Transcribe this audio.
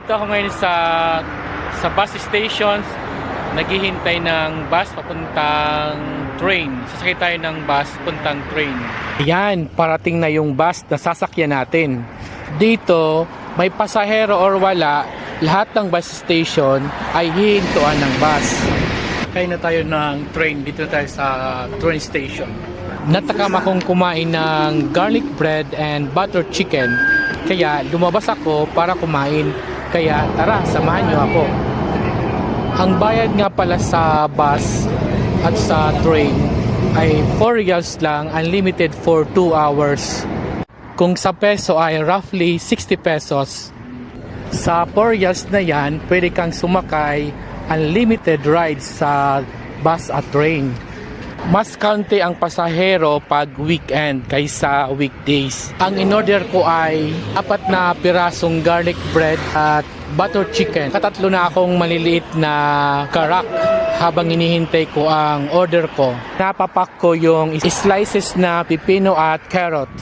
Dito ako ngayon sa bus stations, naghihintay ng bus papuntang train. Sasakay tayo ng bus papuntang train. Ayan, parating na yung bus na sasakyan natin. Dito, may pasahero or wala, lahat ng bus station ay hihintuan ng bus. Kaya na tayo ng train, dito na tayo sa train station. Natakam akong kumain ng garlic bread and butter chicken. Kaya lumabas ako para kumain. Kaya tara, samahan nyo ako. Ang bayad nga pala sa bus at sa train ay 4 reals lang, unlimited for 2 hours. Kung sa peso ay roughly 60 pesos. Sa 4 reals na yan, pwede kang sumakay unlimited rides sa bus at train. Mas kaunti ang pasahero pag weekend kaysa weekdays. Ang in-order ko ay 4 na pirasong garlic bread at butter chicken. Katatlo na akong maliliit na karak habang hinihintay ko ang order ko. Napapak ko yung slices na pipino at carrot.